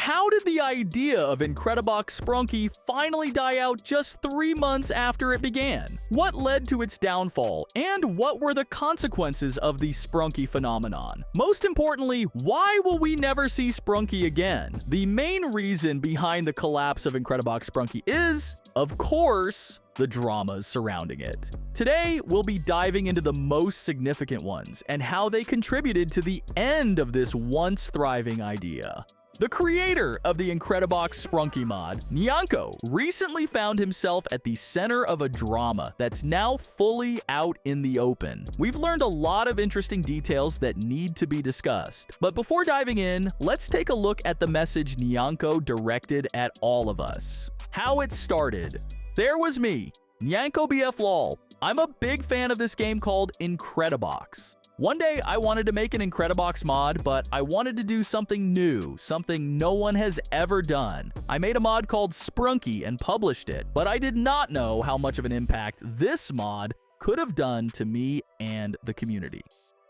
How did the idea of Incredibox Sprunki finally die out just 3 months after it began? What led to its downfall, and what were the consequences of the Sprunki phenomenon? Most importantly, why will we never see Sprunki again? The main reason behind the collapse of Incredibox Sprunki is, of course, the dramas surrounding it. Today, we'll be diving into the most significant ones and how they contributed to the end of this once thriving idea. The creator of the Incredibox Sprunki mod, Nyanko, recently found himself at the center of a drama that's now fully out in the open. We've learned a lot of interesting details that need to be discussed. But before diving in, let's take a look at the message Nyanko directed at all of us. How it started. There was me, Nyanko BF LOL. I'm a big fan of this game called Incredibox. One day, I wanted to make an Incredibox mod, but I wanted to do something new, something no one has ever done. I made a mod called Sprunki and published it, but I did not know how much of an impact this mod could have done to me and the community.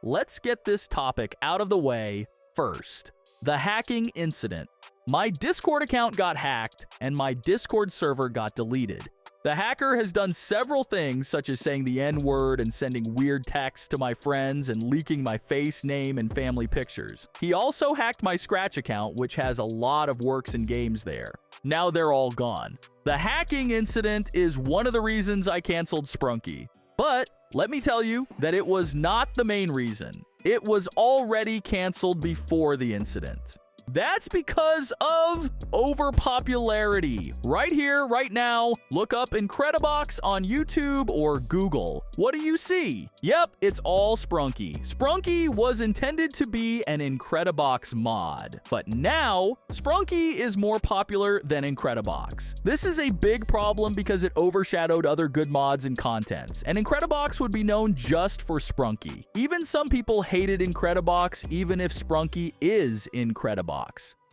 Let's get this topic out of the way first. The hacking incident. My Discord account got hacked, and my Discord server got deleted. The hacker has done several things, such as saying the N-word and sending weird texts to my friends and leaking my face, name, and family pictures. He also hacked my Scratch account, which has a lot of works and games there. Now they're all gone. The hacking incident is one of the reasons I canceled Sprunki. But let me tell you that it was not the main reason. It was already canceled before the incident. That's because of overpopularity. Right here, right now, look up Incredibox on YouTube or Google. What do you see? Yep, it's all Sprunki. Sprunki was intended to be an Incredibox mod, but now Sprunki is more popular than Incredibox. This is a big problem because it overshadowed other good mods and contents, and Incredibox would be known just for Sprunki. Even some people hated Incredibox even if Sprunki is Incredibox.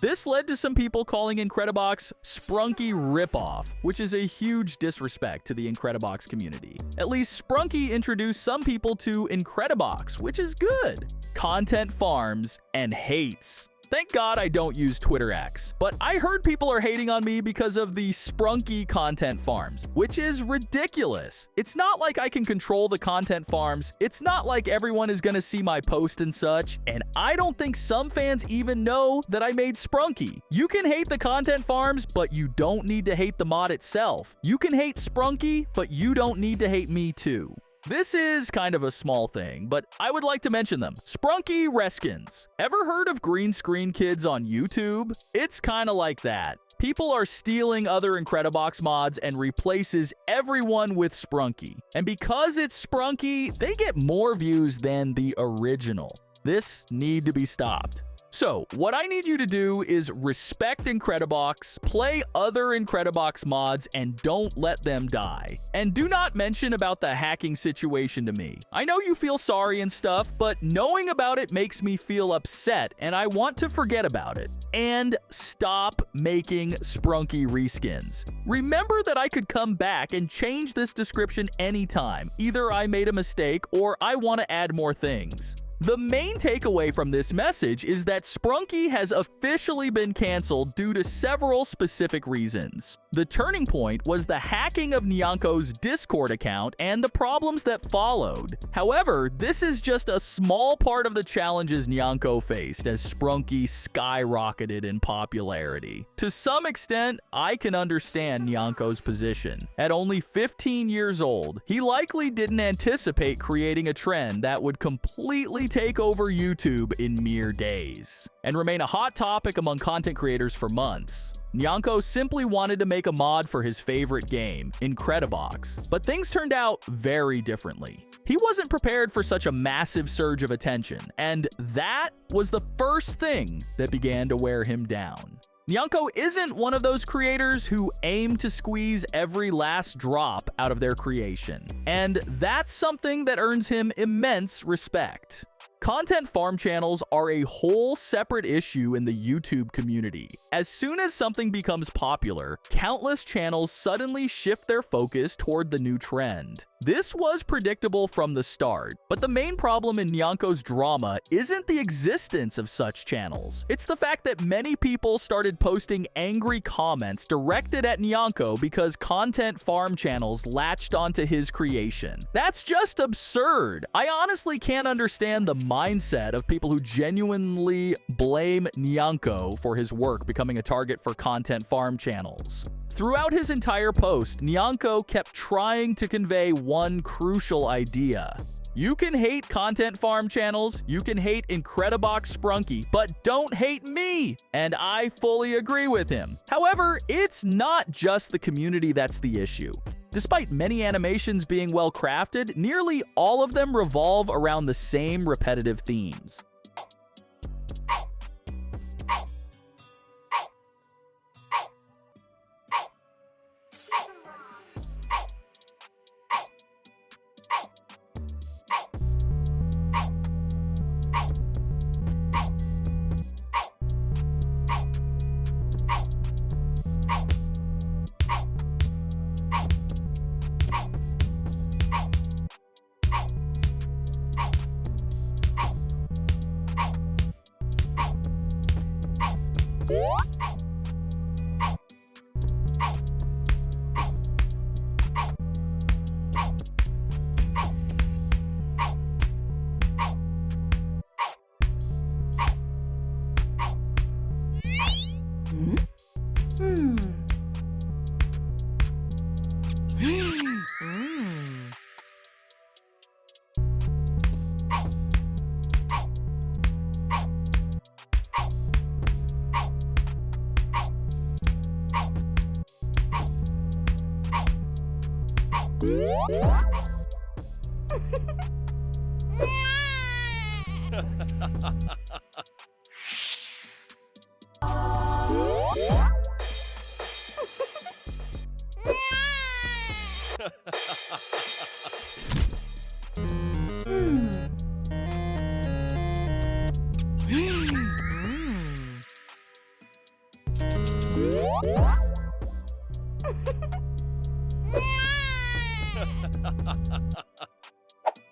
This led to some people calling Incredibox Sprunki ripoff, which is a huge disrespect to the Incredibox community. At least Sprunki introduced some people to Incredibox, which is good. Content farms and hates. Thank God I don't use Twitter X, but I heard people are hating on me because of the Sprunki content farms, which is ridiculous. It's not like I can control the content farms. It's not like everyone is gonna see my post and such, and I don't think some fans even know that I made Sprunki. You can hate the content farms, but you don't need to hate the mod itself. You can hate Sprunki, but you don't need to hate me too. This is kind of a small thing, but I would like to mention them. Sprunki Reskins. Ever heard of green screen kids on YouTube? It's kind of like that. People are stealing other Incredibox mods and replaces everyone with Sprunki. And because it's Sprunki, they get more views than the original. This need to be stopped. So, what I need you to do is respect Incredibox, play other Incredibox mods, and don't let them die. And do not mention about the hacking situation to me. I know you feel sorry and stuff, but knowing about it makes me feel upset, and I want to forget about it. And stop making Sprunki reskins. Remember that I could come back and change this description anytime. Either I made a mistake, or I want to add more things. The main takeaway from this message is that Sprunki has officially been canceled due to several specific reasons. The turning point was the hacking of Nyanko's Discord account and the problems that followed. However, this is just a small part of the challenges Nyanko faced as Sprunki skyrocketed in popularity. To some extent, I can understand Nyanko's position. At only 15 years old, he likely didn't anticipate creating a trend that would completely take over YouTube in mere days and remain a hot topic among content creators for months. Nyanko simply wanted to make a mod for his favorite game, Incredibox, but things turned out very differently. He wasn't prepared for such a massive surge of attention, and that was the first thing that began to wear him down. Nyanko isn't one of those creators who aim to squeeze every last drop out of their creation, and that's something that earns him immense respect. Content farm channels are a whole separate issue in the YouTube community. As soon as something becomes popular, countless channels suddenly shift their focus toward the new trend. This was predictable from the start, but the main problem in Nyanko's drama isn't the existence of such channels. It's the fact that many people started posting angry comments directed at Nyanko because content farm channels latched onto his creation. That's just absurd. I honestly can't understand the mindset of people who genuinely blame Nyanko for his work becoming a target for content farm channels. Throughout his entire post, Nyanko kept trying to convey one crucial idea. You can hate content farm channels, you can hate Incredibox Sprunki, but don't hate me! And I fully agree with him. However, it's not just the community that's the issue. Despite many animations being well crafted, nearly all of them revolve around the same repetitive themes.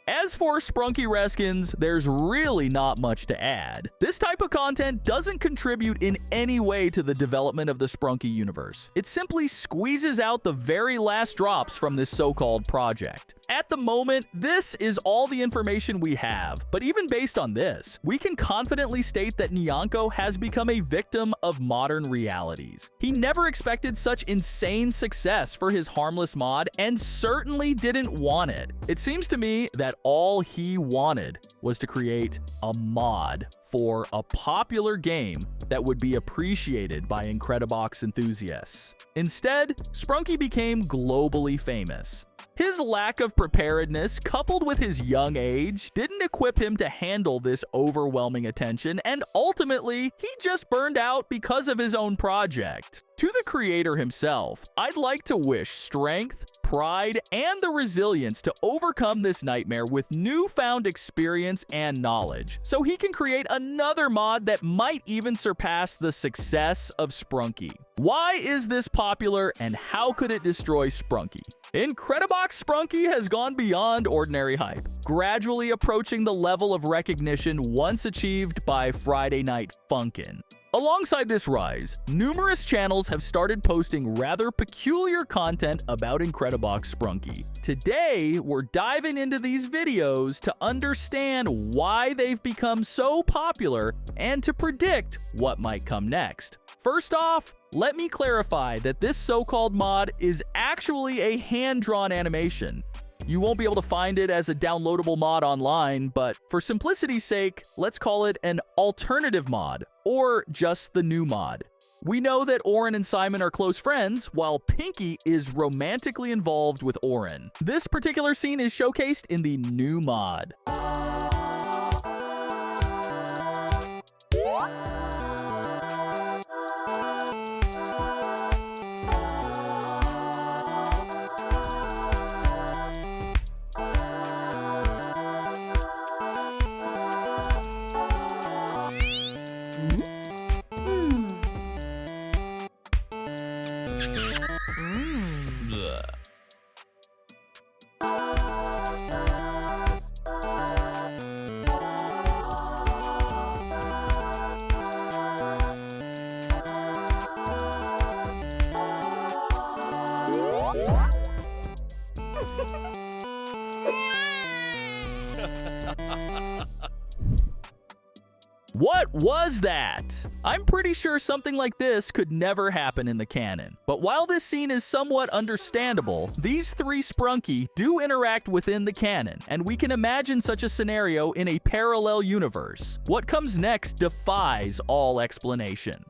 As for Sprunki Reskins, there's really not much to add. This type of content doesn't contribute in any way to the development of the Sprunki universe. It simply squeezes out the very last drops from this so-called project. At the moment, this is all the information we have, but even based on this, we can confidently state that Nyanko has become a victim of modern realities. He never expected such insane success for his harmless mod and certainly didn't want it. It seems to me that all he wanted was to create a mod for a popular game that would be appreciated by Incredibox enthusiasts. Instead, Sprunki became globally famous. His lack of preparedness, coupled with his young age, didn't equip him to handle this overwhelming attention, and ultimately, he just burned out because of his own project. To the creator himself, I'd like to wish strength, pride, and the resilience to overcome this nightmare with newfound experience and knowledge, so he can create another mod that might even surpass the success of Sprunki. Why is this popular, and how could it destroy Sprunki? Incredibox Sprunki has gone beyond ordinary hype, gradually approaching the level of recognition once achieved by Friday Night Funkin'. Alongside this rise, numerous channels have started posting rather peculiar content about Incredibox Sprunki. Today, we're diving into these videos to understand why they've become so popular and to predict what might come next. First off, let me clarify that this so-called mod is actually a hand-drawn animation. You won't be able to find it as a downloadable mod online, but for simplicity's sake, let's call it an alternative mod, or just the new mod. We know that Oren and Simon are close friends, while Pinky is romantically involved with Oren. This particular scene is showcased in the new mod. Blech. What was that? I'm pretty sure something like this could never happen in the canon. But while this scene is somewhat understandable, these three Sprunki do interact within the canon, and we can imagine such a scenario in a parallel universe. What comes next defies all explanation.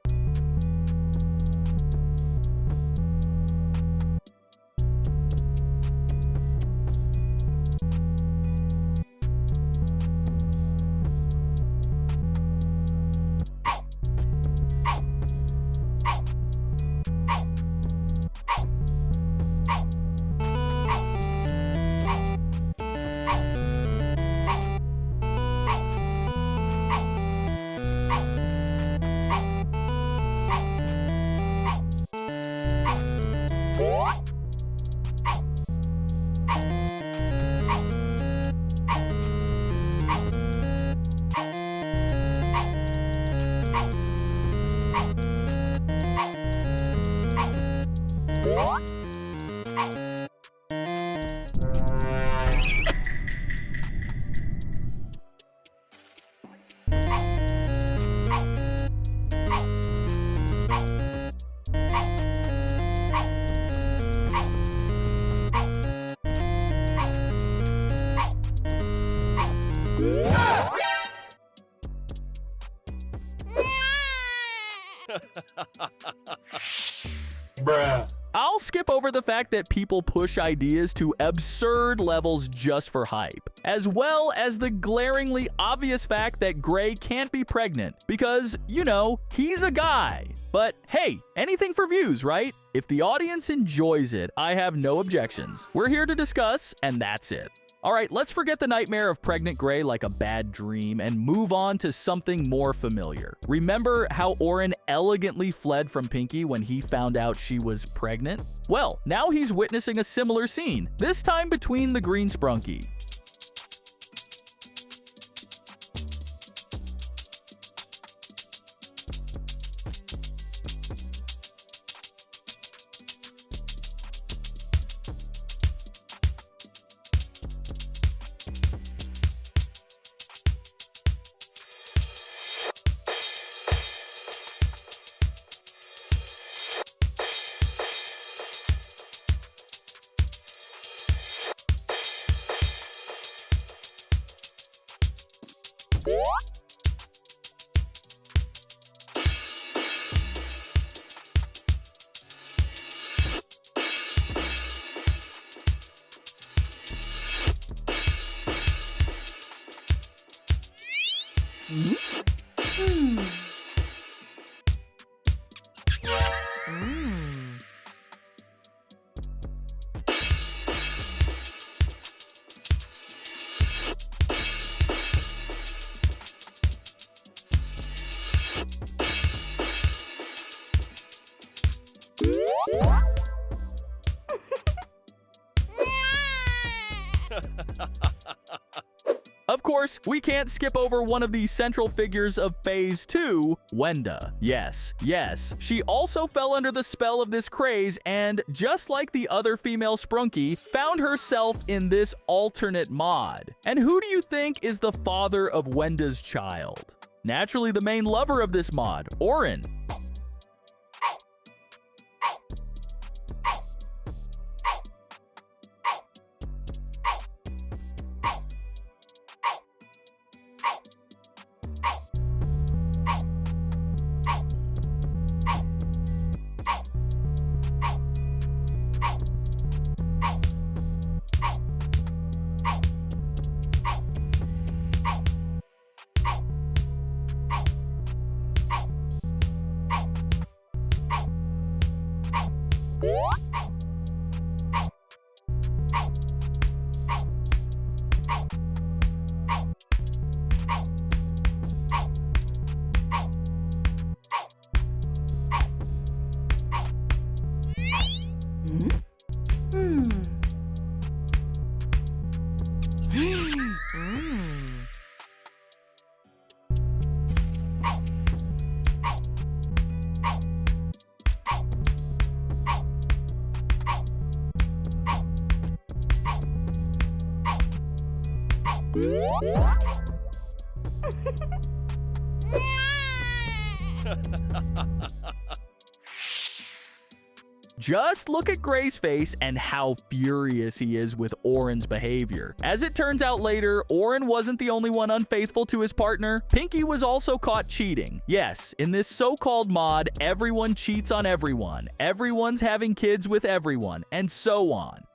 Bruh. I'll skip over the fact that people push ideas to absurd levels just for hype, as well as the glaringly obvious fact that Gray can't be pregnant because, you know, he's a guy. But hey, anything for views, right? If the audience enjoys it, I have no objections. We're here to discuss, and that's it. Alright, let's forget the nightmare of pregnant Gray like a bad dream and move on to something more familiar. Remember how Oren elegantly fled from Pinky when he found out she was pregnant? Well, now he's witnessing a similar scene, this time between the green Sprunki. Of course, we can't skip over one of the central figures of Phase 2, Wenda. Yes, she also fell under the spell of this craze and, just like the other female Sprunki, found herself in this alternate mod. And who do you think is the father of Wenda's child? Naturally, the main lover of this mod, Oren. Just look at Gray's face and how furious he is with Oren's behavior. As it turns out later, Oren wasn't the only one unfaithful to his partner. Pinky was also caught cheating. Yes, in this so-called mod, everyone cheats on everyone. Everyone's having kids with everyone, and so on.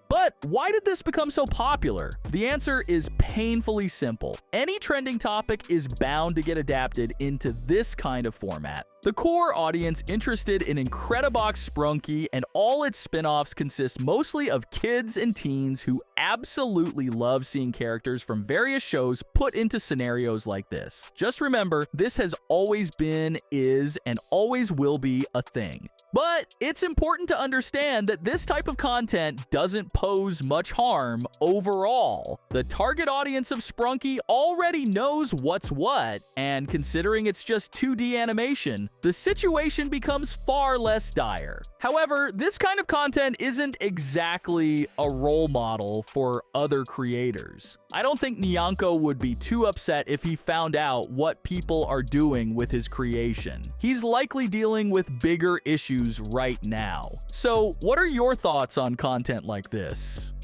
But why did this become so popular? The answer is painfully simple. Any trending topic is bound to get adapted into this kind of format. The core audience interested in Incredibox Sprunki and all its spin-offs consist mostly of kids and teens who absolutely love seeing characters from various shows put into scenarios like this. Just remember, this has always been, is, and always will be a thing. But it's important to understand that this type of content doesn't pose much harm overall. The target audience of Sprunki already knows what's what, and considering it's just 2D animation, the situation becomes far less dire. However, this kind of content isn't exactly a role model for other creators. I don't think Nyanko would be too upset if he found out what people are doing with his creation. He's likely dealing with bigger issues right now. So, what are your thoughts on content like this?